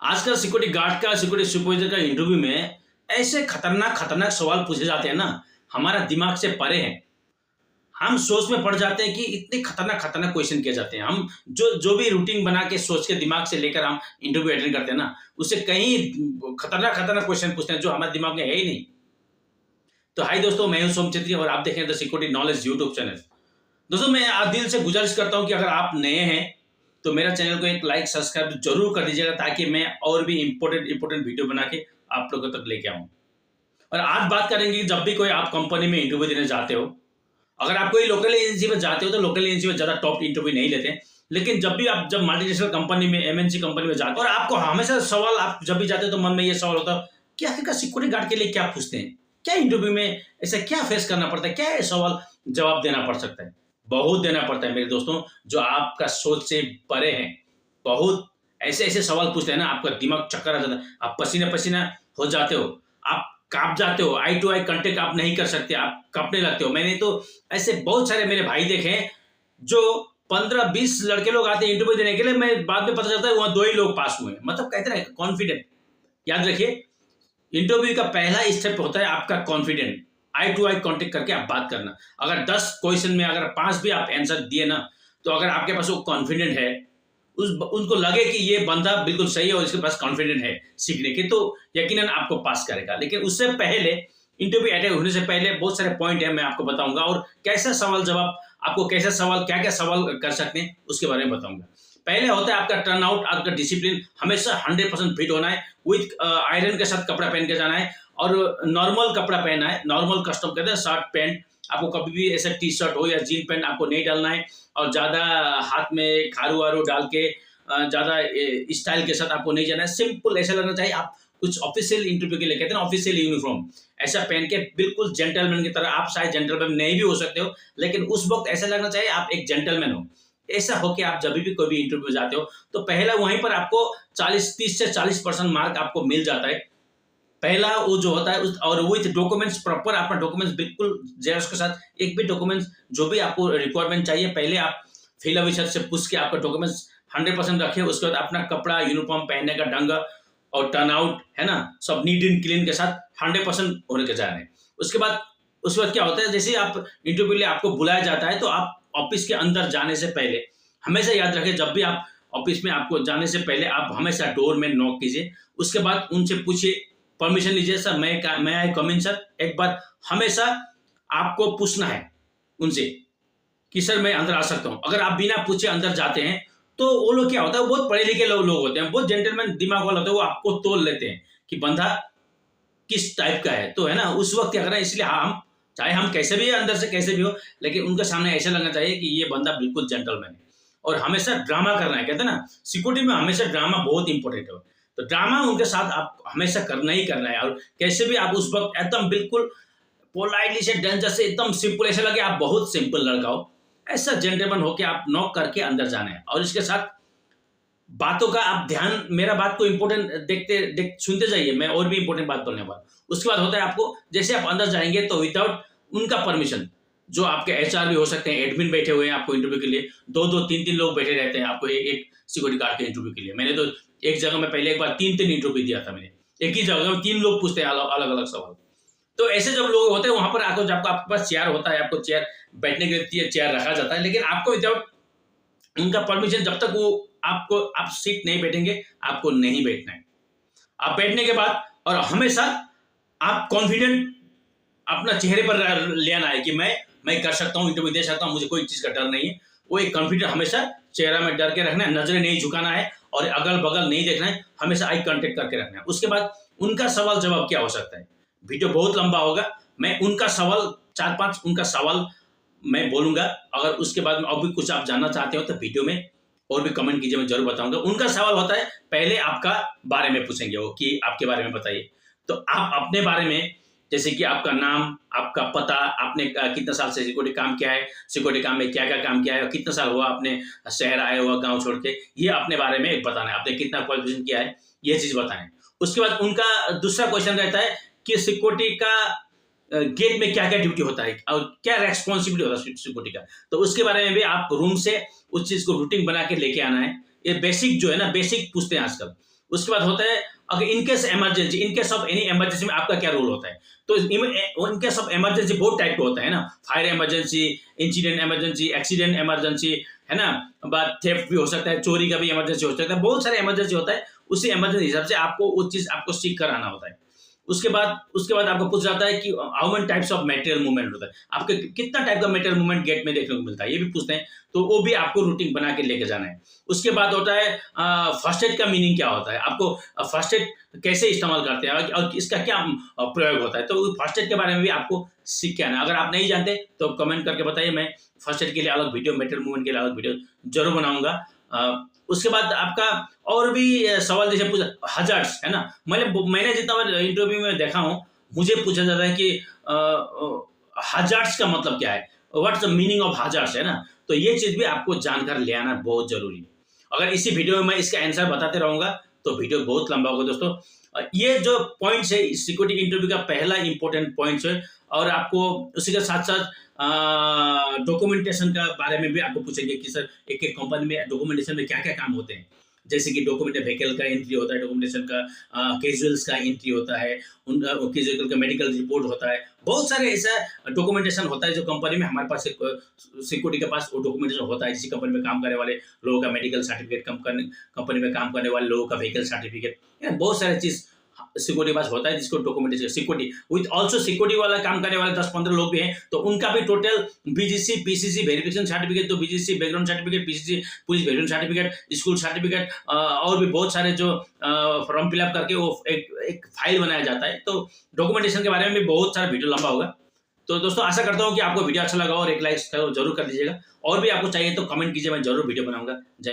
आजकल security guard का, security supervisor का इंटरव्यू में ऐसे खतरनाक खतरनाक सवाल पूछे जाते हैं ना, हमारा दिमाग से परे हैं। हम सोच में पड़ जाते हैं कि इतने खतरनाक खतरनाक क्वेश्चन किए जाते हैं। हम जो जो भी रूटीन बना के सोच के दिमाग से लेकर हम इंटरव्यू अटेंड करते हैं ना, उससे कहीं खतरनाक खतरनाक क्वेश्चन पूछते हैं जो हमारे दिमाग में है ही नहीं। तो हाय दोस्तों, मैं हूं सोम छेत्री और आप देख रहे हैं the security knowledge YouTube channel. दोस्तों, मैं आज दिल से गुजारिश करता हूं कि अगर आप नए हैं तो मेरा चैनल को एक लाइक सब्सक्राइब जरूर कर दीजिएगा, ताकि मैं और भी इंपॉर्टेंट वीडियो बना के आप लोगों तक लेके आऊं। और आज बात करेंगे कि जब भी कोई आप कंपनी में इंटरव्यू देने जाते हो, अगर आप कोई लोकल एजेंसी में जाते हो तो लोकल एजेंसी में ज्यादा टॉप इंटरव्यू नहीं लेते हैं। लेकिन जब मल्टीनेशनल कंपनी में, एमएनसी कंपनी में जाते हो और आपको हमेशा सवाल, आप जब भी जाते हो तो मन में ये सवाल होता है कि आखिरकार सिक्योरिटी गार्ड के लिए क्या पूछते हैं, क्या इंटरव्यू में ऐसा क्या फेस करना पड़ता है, क्या ये सवाल जवाब देना पड़ सकता है। बहुत देना पड़ता है मेरे दोस्तों, जो आपका सोच से परे हैं। बहुत ऐसे ऐसे सवाल पूछते हैं ना, आपका दिमाग चक्कर आ जाता है, आप पसीना पसीना हो जाते हो, आप कांप जाते हो, आई टू आई कांटेक्ट आप नहीं कर सकते, आप कांपने लगते हो। मैंने तो ऐसे बहुत सारे मेरे भाई देखे हैं, जो 15-20 लड़के लोग आते हैं इंटरव्यू देने के लिए, मैं बाद में पता चलता है वहां 2 ही लोग पास हुए हैं। मतलब कहते हैं कॉन्फिडेंट। याद रखिए, इंटरव्यू का पहला स्टेप होता है आपका confident. Eye to eye contact करके आप बात करना। अगर 10 क्वेश्चन में अगर 5 भी आप आंसर दिए ना, तो अगर आपके पास वो कॉन्फिडेंट है, उनको लगे कि ये बंदा बिल्कुल सही है और इसके पास कॉन्फिडेंट है सीखने के, तो यकीनन आपको पास करेगा। लेकिन उससे पहले, इंटरव्यू अटेंड होने से पहले बहुत सारे पॉइंट है, मैं आपको बताऊंगा। और कैसा सवाल जवाब, आपको कैसा सवाल, क्या क्या सवाल कर सकते हैं उसके बारे में बताऊंगा। पहले होता है आपका टर्न आउट, आपका डिसिप्लिन हमेशा 100% फिट होना है। विथ आयरन के साथ कपड़ा पहन के जाना है और नॉर्मल कपड़ा पहनना है। नॉर्मल कस्टम कहते हैं, शर्ट पैंट। आपको कभी भी ऐसा टी शर्ट हो या जीन पैंट आपको नहीं डालना है, और ज्यादा हाथ में खारू वारू डाल के ज्यादा स्टाइल के साथ आपको नहीं जाना है। सिंपल ऐसा लगना चाहिए आप कुछ ऑफिशियल इंटरव्यू के लिए, कहते हैं ऑफिशियल यूनिफॉर्म, ऐसा पहन के बिल्कुल जेंटलमैन की तरह। आप शायद जेंटलमैन नहीं भी हो सकते हो, लेकिन उस वक्त ऐसा लगना चाहिए आप एक जेंटलमैन हो। ऐसा हो कि आप जब भी कोई भी इंटरव्यू जाते हो तो पहला वहीं पर आपको 30 से 40% मार्क आपको मिल जाता है। पहला वो जो होता है और विथ डॉक्यूमेंट्स प्रॉपर, अपना डॉक्यूमेंट्स बिल्कुल जेरॉक्स के साथ, एक भी डॉक्यूमेंट्स जो भी आपको रिक्वायरमेंट चाहिए पहले आप फिल ऑफिसर से पूछ के आपका डॉक्यूमेंट्स 100% रखिए। उसके बाद अपना कपड़ा, यूनिफॉर्म पहनने का ढंग और टर्न आउट है ना, सब नीट एंड क्लीन के साथ 100% होने के जा रहे हैं। उसके बाद क्या होता है, जैसे आप इंटरव्यू के लिए आपको बुलाया जाता है, तो आप ऑफिस के अंदर जाने से पहले हमेशा याद रखें, जब भी आप ऑफिस में आपको जाने से पहले आप हमेशा डोर में नॉक कीजिए। उसके बाद उनसे पूछिए, परमिशन लीजिए, सर मैं आई कम इन सर। एक बार हमेशा आपको पूछना है उनसे कि सर मैं अंदर आ सकता हूं। अगर आप बिना पूछे अंदर जाते हैं तो वो लोग, क्या होता है, बहुत पढ़े लिखे लोग होते हैं, बहुत जेंटलमैन दिमाग वाले होते हैं, वो आपको तोल लेते हैं कि बंदा किस टाइप का है, तो है ना। उस वक्त क्या करना है, इसलिए हम चाहे हम कैसे भी अंदर से कैसे भी हो, लेकिन उनके सामने ऐसा लगना चाहिए कि ये बंदा बिल्कुल जेंटलमैन है। और हमेशा ड्रामा करना है, कहते हैं ना सिक्योरिटी में हमेशा ड्रामा बहुत इंपॉर्टेंट है। तो ड्रामा उनके साथ आप हमेशा करना ही करना है। और कैसे भी आप उस वक्त एकदम बिल्कुल पोलाइटली से, डेंजर से, एकदम सिंपल, ऐसा लगे आप बहुत सिंपल लड़का हो, ऐसा जेंटलमैन होके आप नॉक करके अंदर जाना है। और इसके साथ बातों का आप ध्यान, मेरा बात को इंपॉर्टेंट सुनते जाइए, मैं और भी इंपॉर्टेंट बात बोलने वाला। उसके बाद होता है आपको, जैसे आप अंदर जाएंगे तो विदाउट उनका परमिशन, जो आपके एचआर भी हो सकते हैं, एडमिन बैठे हुए हैं आपको इंटरव्यू के लिए, 2-2, 3-3 लोग बैठे रहते हैं आपको एक सिक्योरिटी गार्ड के इंटरव्यू के लिए। मैंने तो एक जगह में पहले एक बार 3-3 इंटरव्यू दिया था मैंने, एक ही जगह में 3 लोग पूछते हैं अलग अलग सवाल। तो ऐसे जब लोग होते हैं वहां पर आकर, जब आपके पास चेयर होता है, आपको चेयर बैठने के लिए चेयर रखा जाता है, लेकिन आपको विदाउट उनका परमिशन, जब तक वो आप सीट नहीं बैठेंगे, आपको नहीं बैठना है। आप बैठने के बाद, और हमेशा आप कॉन्फिडेंट अपना चेहरे पर ले आना है कि मैं कर सकता हूँ, इंटरव्यू दे सकता हूँ, मुझे कोई चीज का डर नहीं है। वो एक कॉन्फिडेंट हमेशा चेहरा में डर के रखना है, नजरें नहीं झुकाना है और अगल बगल नहीं देखना है, हमेशा आई कांटेक्ट करके रखना है। उसके बाद उनका सवाल जवाब क्या हो सकता है, वीडियो बहुत लंबा होगा, मैं उनका सवाल 4-5 उनका सवाल मैं बोलूंगा। अगर उसके बाद में और भी कुछ आप जानना चाहते हो तो वीडियो में और भी कमेंट कीजिए, मैं जरूर बताऊंगा। उनका सवाल होता है, पहले आपका बारे में पूछेंगे वो कि आपके बारे में बताइए। तो आप अपने बारे में, जैसे कि आपका नाम, आपका पता, आपने कितना साल से सिक्योरिटी काम किया है, सिक्योरिटी काम में क्या क्या काम किया है, और कितना साल हुआ आपने शहर आए हुआ गांव छोड़ के, ये अपने बारे में बताना है। आपने कितना क्वालिफिकेशन किया है, ये चीज बताना है। उसके बाद उनका दूसरा क्वेश्चन रहता है कि सिक्योरिटी का गेट में क्या क्या ड्यूटी होता है और क्या रेस्पॉन्सिबिलिटी होता है सिक्योरिटी का, तो उसके बारे में भी आप रूम से उस चीज को रूटीन बना के लेके आना है। ये बेसिक जो है ना, बेसिक पूछते हैं आजकल। उसके बाद होता है अगर in case emergency, in case of any emergency में आपका क्या रोल होता है। तो इन केस ऑफ इमरजेंसी बहुत टाइप के होता है ना, fire emergency, incident emergency, accident emergency, है ना, बात थेफ्ट भी हो सकता है, चोरी का भी इमरजेंसी हो सकता है, बहुत सारे इमरजेंसी होता है। उसी इमरजेंसी हिसाब से आपको वो चीज आपको सीख कर आना होता है। उसके बाद आपको पूछ जाता है कि how many types of material movement होता है, आपके कितना टाइप का मेटेरियल मूवमेंट गेट में देखने को मिलता है, ये भी पूछते हैं। तो वो भी आपको रूटीन बना के लेके जाना है। उसके बाद होता है फर्स्ट एड का मीनिंग क्या होता है, आपको फर्स्ट एड कैसे इस्तेमाल करते हैं और इसका क्या प्रयोग होता है। तो फर्स्ट एड के बारे में भी आपको सीख के आना है। अगर आप नहीं जानते तो कमेंट करके बताइए, मैं फर्स्ट एड के लिए अलग वीडियो, मेटेरियल मूवमेंट के लिए अलग वीडियो जरूर बनाऊंगा। उसके बाद आपका और भी सवाल जैसे पूछा हजार्ड्स, है ना, मैंने जितना बार इंटरव्यू में देखा हूँ, मुझे पूछा जाता है कि हजार्ड्स का मतलब क्या है, what's the meaning of hazards, है ना। तो ये चीज भी आपको जानकर ले आना बहुत जरूरी है। अगर इसी वीडियो में मैं इसका आंसर बताते रहूंगा तो वीडियो बहुत लंबा होगा दोस्तों। ये जो पॉइंट्स है सिक्योरिटी इंटरव्यू का पहला इंपॉर्टेंट पॉइंट्स है। और आपको उसी के साथ साथ डॉक्यूमेंटेशन का बारे में भी आपको पूछेंगे कि सर एक एक कंपनी में डॉक्यूमेंटेशन में क्या क्या काम होते हैं। जैसे कि डॉक्यूमेंट व्हीकल का एंट्री होता है, डॉक्यूमेंटेशन का कैजुअल्स का एंट्री होता है, उन कैजुअल का मेडिकल रिपोर्ट होता है, बहुत सारे ऐसा डॉक्यूमेंटेशन होता है जो कंपनी में हमारे पास सिक्योरिटी के पास वो डॉक्यूमेंटेशन होता है। जिस कंपनी में काम करने वाले लोगों का मेडिकल सर्टिफिकेट, कंपनी में काम करने वाले लोगों का व्हीकल सर्टिफिकेट, बहुत सारे चीज सिक्योरिटी पास होता है जिसको documentation security with also security वाला काम करने वाले 10-15 लोग भी हैं। तो उनका भी total BGC PCC verification certificate, तो BGC background certificate, PCC police background certificate, school certificate और भी बहुत सारे जो फॉर्म फिलअप करके वो एक फाइल बनाया जाता है। तो डॉक्यूमेंटेशन के बारे में भी बहुत सारा वीडियो लंबा होगा। तो दोस्तों आशा करता हूँ कि आपको वीडियो अच्छा लगा और एक लाइक जरूर कर दीजिएगा। और भी आपको चाहिए तो कमेंट कीजिए, मैं जरूर वीडियो बनाऊंगा। जय